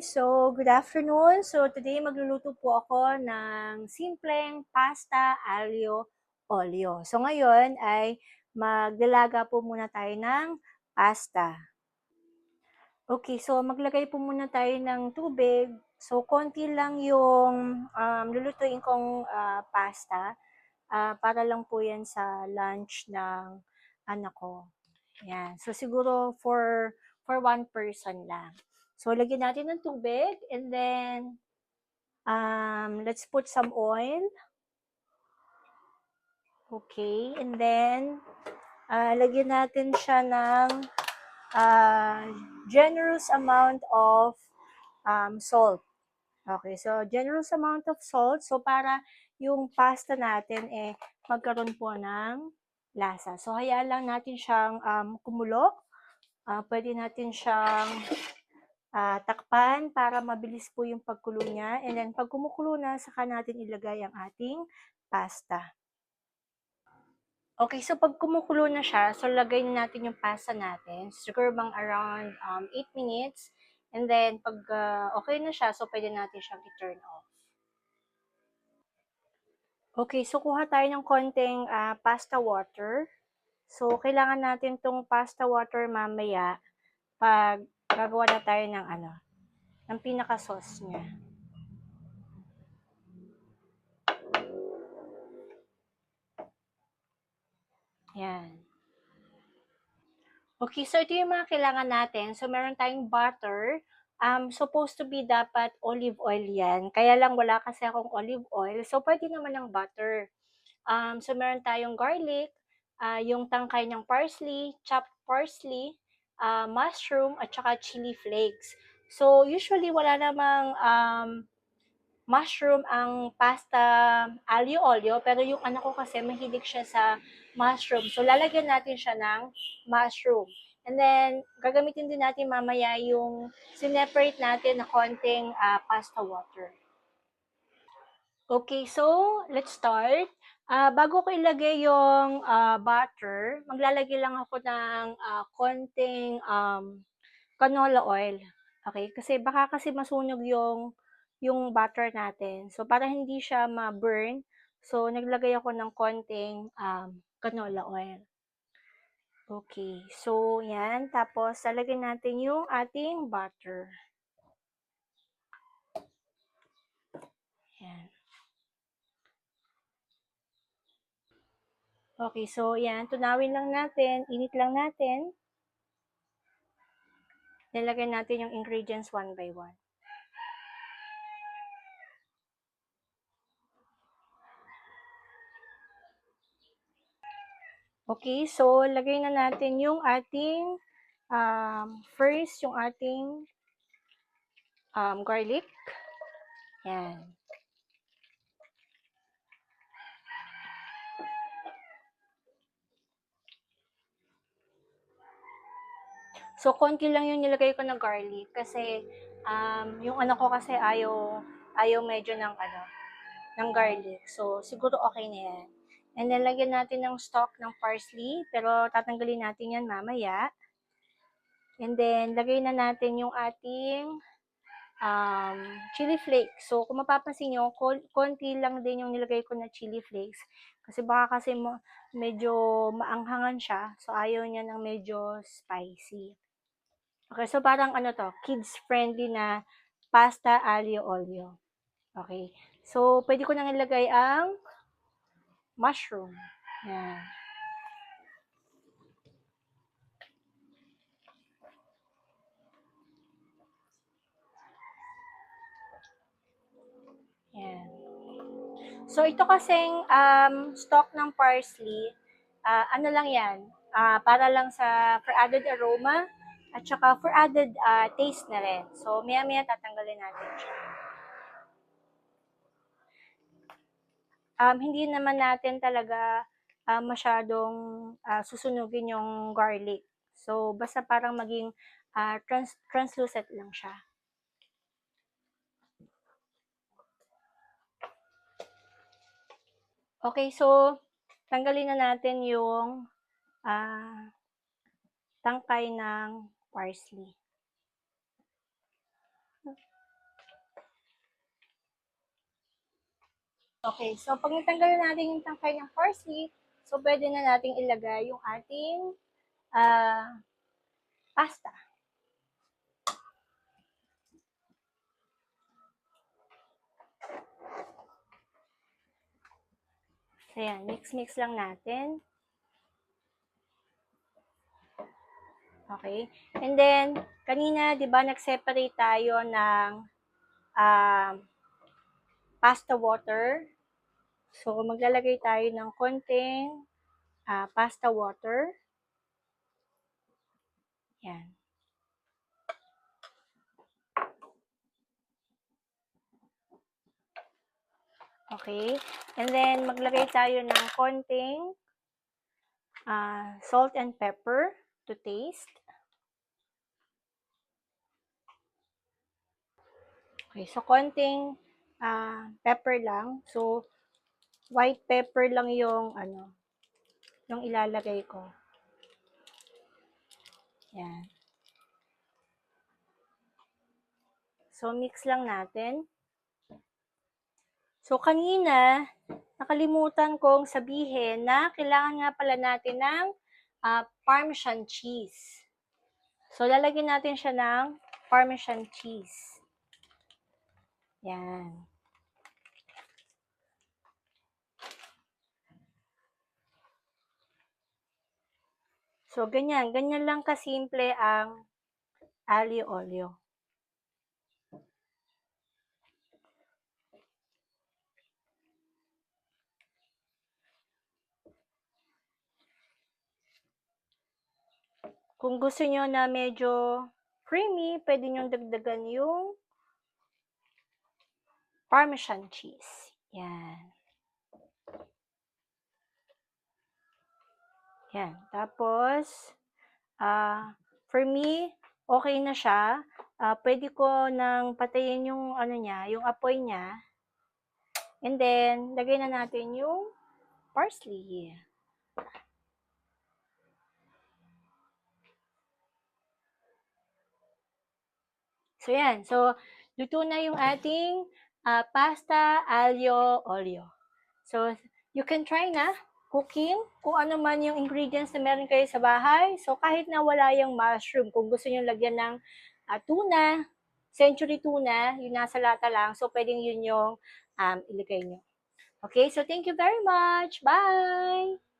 so good afternoon. So today magluluto po ako ng simpleng pasta aglio olio. So ngayon ay maglalaga po muna tayo ng pasta. Okay, so maglagay po muna tayo ng tubig. So konti lang yung lulutuin kong pasta. Para lang po yan sa lunch ng anak ko. Yan. So siguro for one person lang. So lagyan natin ng tubig and then let's put some oil. Okay, and then lagyan natin siya ng generous amount of salt. Okay, so generous amount of salt. So para yung pasta natin magkaroon po ng lasa. So hayaan lang natin siyang kumulo. Pwede natin siyang takpan para mabilis po yung pagkulo niya. And then pag kumukulo na, saka natin ilagay ang ating pasta. Okay, so pag kumukulo na siya, so lagay na natin yung pasta natin. Siguro bang around 8 minutes. And then pag okay na siya, so pwede natin siyang i-turn off. Okay, so kuha tayo ng konting pasta water. So kailangan natin tong pasta water mamaya pag gagawa na tayo ng pinaka-sauce niya. Yan. Okay, so ito yung mga kailangan natin. So meron tayong butter. Supposed to be dapat olive oil yan. Kaya lang wala kasi akong olive oil. So pwede naman ng butter. So meron tayong garlic, yung tangkay ng parsley, chopped parsley, mushroom, at saka chili flakes. So usually wala namang mushroom ang pasta aglio olio, pero yung anak ko kasi mahilig siya sa mushroom. So, lalagyan natin siya ng mushroom. And then, gagamitin din natin mamaya yung sineparate natin na konting pasta water. Okay, so let's start. Bago ko ilagay yung butter, maglalagay lang ako ng konting canola oil. Okay, kasi baka kasi masunog yung butter natin. So para hindi siya ma-burn, so naglagay ako ng konting canola oil. Okay, so yan. Tapos lalagyan natin yung ating butter. Yan. Okay, so yan. Tunawin lang natin. Init lang natin. Nilagay natin yung ingredients one by one. Okay, so lagay na natin yung ating first, yung ating garlic. Yan. So, konti lang yung nilagay ko na garlic kasi yung anak ko kasi ayaw medyo ng garlic. So, siguro okay na yan. And then, lagyan natin ng stock ng parsley, pero tatanggalin natin yan mamaya. And then, lagay na natin yung ating chili flakes. So, kung mapapansin nyo, konti lang din yung nilagay ko na chili flakes. Kasi baka kasi medyo maanghangan siya. So, ayaw niya ng medyo spicy. Okay, so parang kids-friendly na pasta aglio olio. Okay. So, pwede ko nang ilagay ang mushroom. Yan. Yan. So, ito kasing stock ng parsley, ano lang yan, para lang for added aroma, at saka for added taste na rin. So, maya-maya tatanggalin natin siya. Hindi naman natin talaga masyadong susunugin yung garlic. So, basta parang maging translucent lang siya. Okay, so tanggalin na natin yung tangkay ng parsley. Okay, so pag natanggal na natin yung tangkay ng parsley, so pwede na nating ilagay yung ating pasta. So yan, mix-mix lang natin. Okay? And then, kanina, di ba, nag-separate tayo ng pasta water. So, maglalagay tayo ng konting pasta water. Yan. Okay? And then, maglagay tayo ng konting salt and pepper to taste. Okay, so konting pepper lang. So, white pepper lang yung yung ilalagay ko. Yan. So, mix lang natin. So, kanina, nakalimutan kong sabihin na kailangan nga pala natin ng Parmesan cheese. So, lalagyan natin siya ng Parmesan cheese. Yan. So, ganyan. Ganyan lang kasimple ang aglio olio. Kung gusto nyo na medyo creamy, pwede nyo dagdagan yung Parmesan cheese. Yan. Yan. Tapos, for me, okay na siya. Pwede ko nang patayin yung niya, yung apoy niya. And then, lagay na natin yung parsley. So, yan. So, luto na yung ating pasta aglio olio. So, you can try na cooking kung ano man yung ingredients na meron kayo sa bahay. So, kahit na wala yung mushroom, kung gusto nyo lagyan ng tuna, century tuna, yung nasa lata lang, so pwedeng yun yung ilagay nyo. Okay, so thank you very much. Bye!